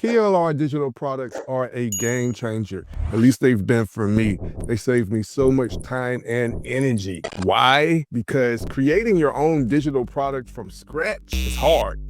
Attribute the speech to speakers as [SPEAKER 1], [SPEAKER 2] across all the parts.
[SPEAKER 1] PLR digital products are a game changer. At least they've been for me. They save me so much time and energy. Why? Because creating your own digital product from scratch is hard,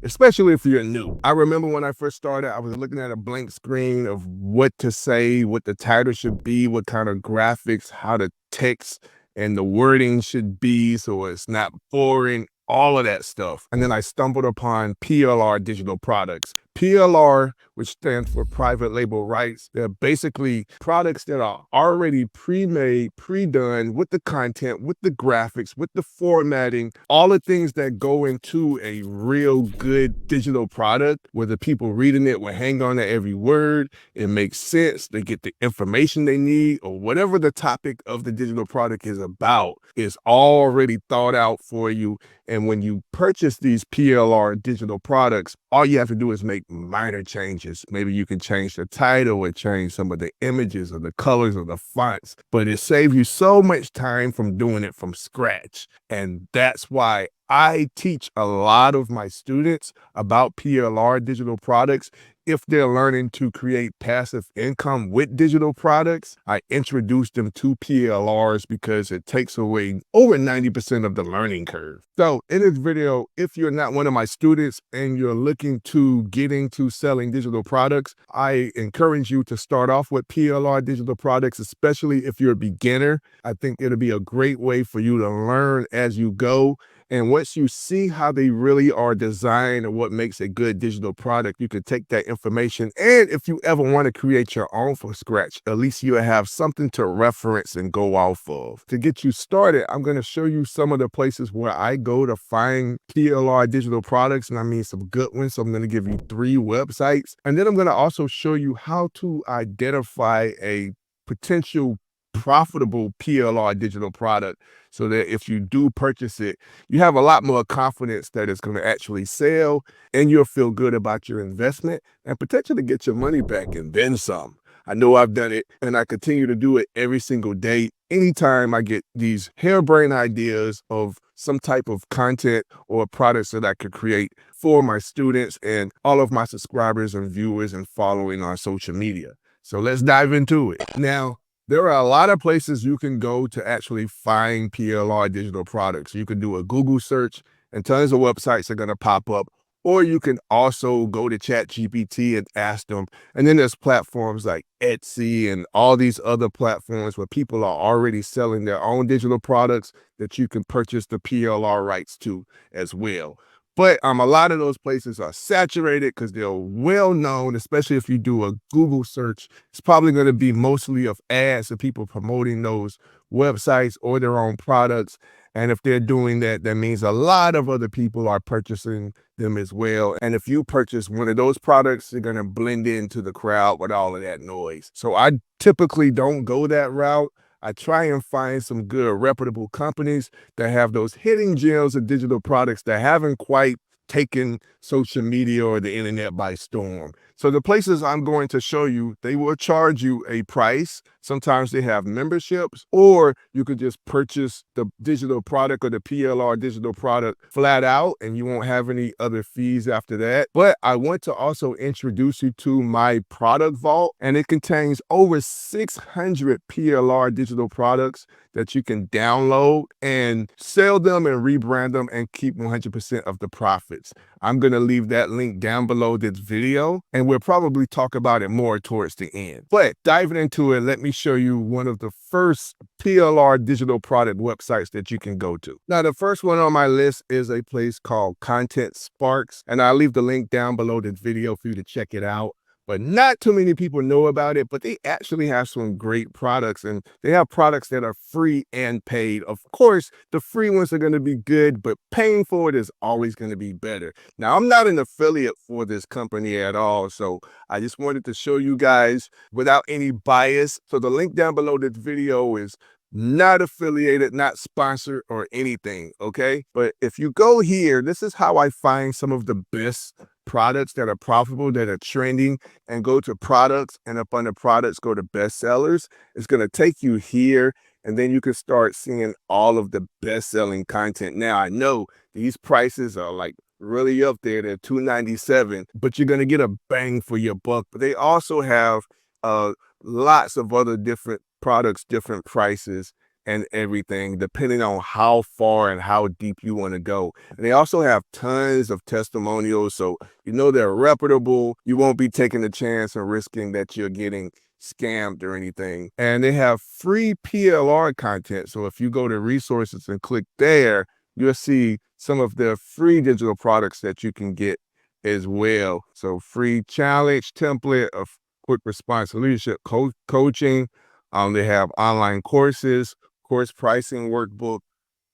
[SPEAKER 1] especially if you're new. I remember when I first started, I was looking at a blank screen of what to say, what the title should be, what kind of graphics, how the text and the wording should be so it's not boring, all of that stuff. And then I stumbled upon PLR digital products. PLR, which stands for private label rights, they're basically products that are already pre-made, pre-done with the content, with the graphics, with the formatting, all the things that go into a real good digital product where the people reading it will hang on to every word. It makes sense. They get the information they need, or whatever the topic of the digital product is about is already thought out for you. And when you purchase these PLR digital products, all you have to do is make minor changes. Maybe you can change the title or change some of the images or the colors or the fonts, but it saves you so much time from doing it from scratch. And that's why I teach a lot of my students about PLR digital products. If they're learning to create passive income with digital products, I introduce them to PLRs because it takes away over 90% of the learning curve. So in this video, if you're not one of my students and you're looking to get into selling digital products, I encourage you to start off with PLR digital products, especially if you're a beginner. I think it'll be a great way for you to learn as you go. And once you see how they really are designed and what makes a good digital product, you can take that information. And if you ever want to create your own from scratch, at least you'll have something to reference and go off of. To get you started, I'm going to show you some of the places where I go to find PLR digital products, and I mean some good ones. So I'm going to give you 3 websites. And then I'm going to also show you how to identify a potential profitable PLR digital product so that if you do purchase it, you have a lot more confidence that it's going to actually sell and you'll feel good about your investment and potentially get your money back and then some. I know I've done it and I continue to do it every single day. Anytime I get these harebrained ideas of some type of content or products that I could create for my students and all of my subscribers and viewers and following on social media. So let's dive into it. Now, there are a lot of places you can go to actually find PLR digital products. You can do a Google search and tons of websites are going to pop up, or you can also go to ChatGPT and ask them. And then there's platforms like Etsy and all these other platforms where people are already selling their own digital products that you can purchase the PLR rights to as well. But a lot of those places are saturated because they're well known, especially if you do a Google search. It's probably going to be mostly of ads of people promoting those websites or their own products. And if they're doing that, that means a lot of other people are purchasing them as well. And if you purchase one of those products, you're going to blend into the crowd with all of that noise. So I typically don't go that route. I try and find some good reputable companies that have those hidden gems of digital products that haven't quite taken social media or the internet by storm. So the places I'm going to show you, they will charge you a price. Sometimes they have memberships, or you could just purchase the digital product or the PLR digital product flat out and you won't have any other fees after that. But I want to also introduce you to my product vault, and it contains over 600 PLR digital products that you can download and sell them and rebrand them and keep 100% of the profits. I'm going to leave that link down below this video, and we'll probably talk about it more towards the end. But diving into it, let me show you one of the first PLR digital product websites that you can go to. Now, the first one on my list is a place called Content Sparks, and I'll leave the link down below this video for you to check it out. But not too many people know about it, but they actually have some great products, and they have products that are free and paid. Of course, the free ones are going to be good, but paying for it is always going to be better. Now, I'm not an affiliate for this company at all, so I just wanted to show you guys without any bias. So the link down below this video is not affiliated, not sponsored or anything, okay? But if you go here, this is how I find some of the best products that are profitable, that are trending, and go to products, and up under products, go to bestsellers. It's going to take you here, and then you can start seeing all of the best-selling content. Now, I know these prices are like really up there. They're $297, but you're gonna get a bang for your buck. But they also have uh lots of other different products, different prices and everything, depending on how far and how deep you want to go. And they also have tons of testimonials, so you know they're reputable. You won't be taking the chance and risking that you're getting scammed or anything. And they have free PLR content. So if you go to resources and click there, you'll see some of the free digital products that you can get as well. So free challenge template of quick response leadership coaching. They have online courses, course pricing workbook,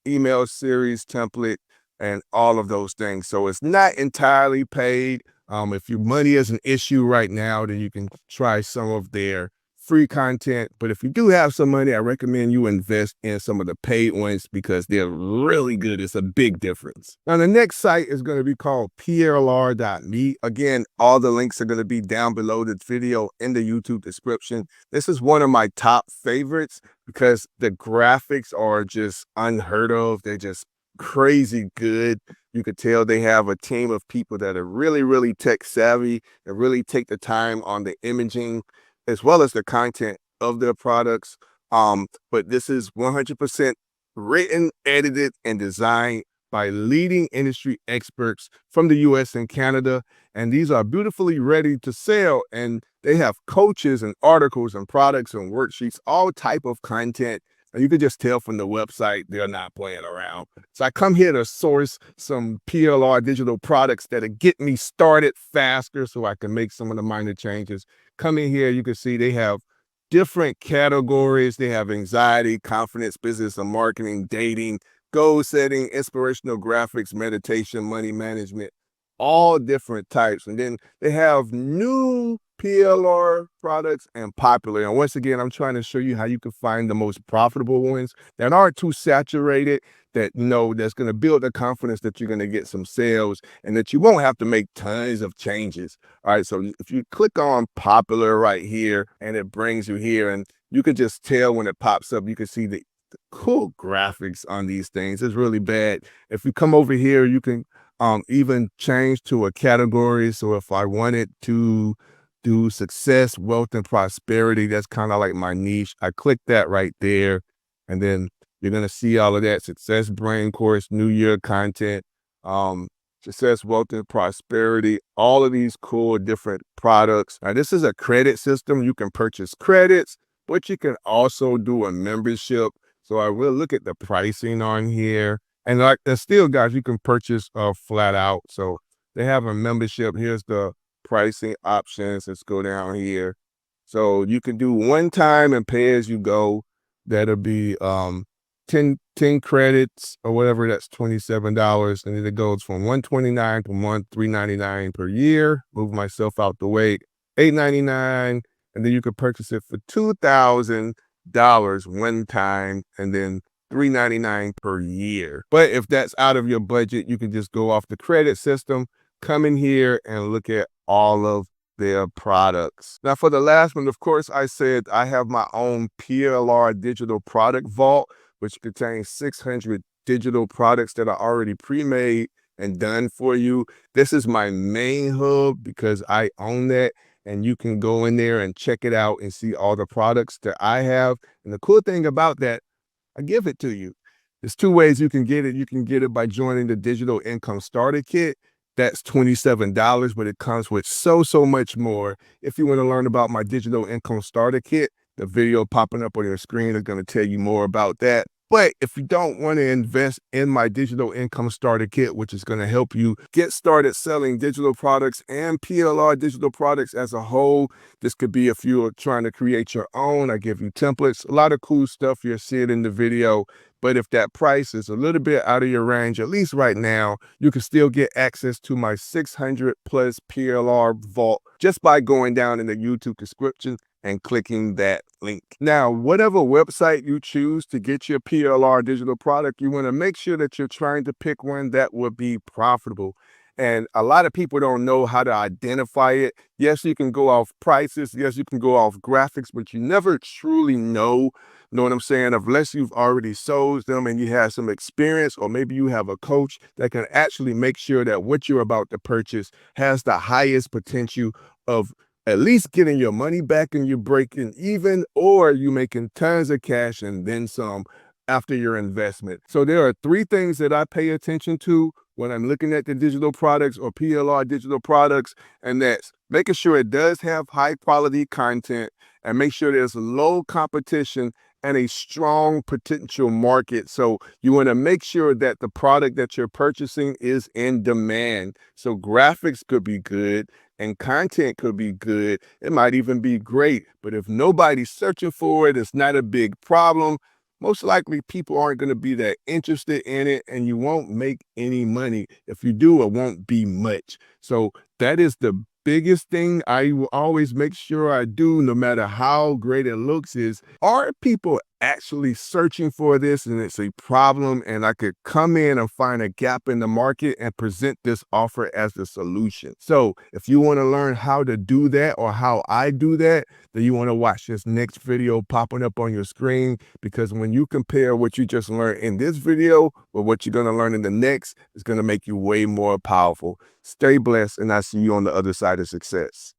[SPEAKER 1] email series template, and all of those things. So it's not entirely paid. If your money is an issue right now, then you can try some of their free content. But if you do have some money, I recommend you invest in some of the paid ones because they're really good. It's a big difference. Now, the next site is going to be called PLR.me. Again, all the links are going to be down below this video in the YouTube description. This is one of my top favorites because the graphics are just unheard of. They're just crazy good. You could tell they have a team of people that are really, really tech savvy and really take the time on the imaging as well as the content of their products. But this is 100% written, edited, and designed by leading industry experts from the US and Canada. And these are beautifully ready to sell. And they have coaches and articles and products and worksheets, all type of content. And you can just tell from the website, they're not playing around. So I come here to source some PLR digital products that'll get me started faster so I can make some of the minor changes. Come in here, you can see they have different categories. They have anxiety, confidence, business and marketing, dating, goal setting, inspirational graphics, meditation, money management, all different types. And then they have new PLR products and popular. And once again, I'm trying to show you how you can find the most profitable ones that aren't too saturated, that that's going to build the confidence that you're going to get some sales and that you won't have to make tons of changes. All right, so if you click on popular right here and it brings you here, and you can just tell when it pops up, you can see the cool graphics on these things. It's really bad. If you come over here, you can even change to a category. So if I wanted to do success, wealth, and prosperity, that's kind of like my niche. I click that right there, and then you're going to see all of that success brain course, new year content, success, wealth, and prosperity, all of these cool different products. Now, this is a credit system. You can purchase credits, but you can also do a membership. So I will look at the pricing on here. And like, and still, guys, you can purchase flat out. So they have a membership. Here's the pricing options. Let's go down here. So you can do one time and pay as you go. That'll be 10 credits or whatever. That's $27. And then it goes from $129 per month, $399 per year. Move myself out the way. $899. And then you can purchase it for $2,000 one time, and then $399 per year. But if that's out of your budget, you can just go off the credit system, come in here and look at all of their products. Now for the last one, of course, I said I have my own PLR digital product vault, which contains 600 digital products that are already pre-made and done for you. This is my main hub because I own that. And you can go in there and check it out and see all the products that I have. And the cool thing about that, I give it to you. There's two ways you can get it. You can get it by joining the Digital Income Starter Kit. That's $27, but it comes with so much more. If you want to learn about my Digital Income Starter Kit, the video popping up on your screen is going to tell you more about that. But if you don't want to invest in my Digital Income Starter Kit, which is going to help you get started selling digital products and PLR digital products as a whole, this could be if you're trying to create your own. I give you templates, a lot of cool stuff you'll see it in the video. But if that price is a little bit out of your range, at least right now, you can still get access to my 600 plus PLR vault just by going down in the YouTube description and clicking that link. Now, whatever website you choose to get your PLR digital product, you want to make sure that you're trying to pick one that will be profitable. And a lot of people don't know how to identify it. Yes, you can go off prices. Yes, you can go off graphics, but you never truly know what I'm saying? Unless you've already sold them and you have some experience, or maybe you have a coach that can actually make sure that what you're about to purchase has the highest potential of at least getting your money back and you're breaking even, or you making tons of cash and then some after your investment. So there are three things that I pay attention to when I'm looking at the digital products or PLR digital products, and that's making sure it does have high quality content and make sure there's low competition and a strong potential market. So you want to make sure that the product that you're purchasing is in demand. So graphics could be good and content could be good. It might even be great, but if nobody's searching for it, it's not a big problem. Most likely people aren't going to be that interested in it, and you won't make any money. If you do, it won't be much. So that is the biggest thing I will always make sure I do, no matter how great it looks, is, are people actually searching for this and it's a problem, and I could come in and find a gap in the market and present this offer as the solution. So if you want to learn how to do that or how I do that, then you want to watch this next video popping up on your screen, because when you compare what you just learned in this video with what you're going to learn in the next, it's going to make you way more powerful. Stay blessed, and I'll see you on the other side of success.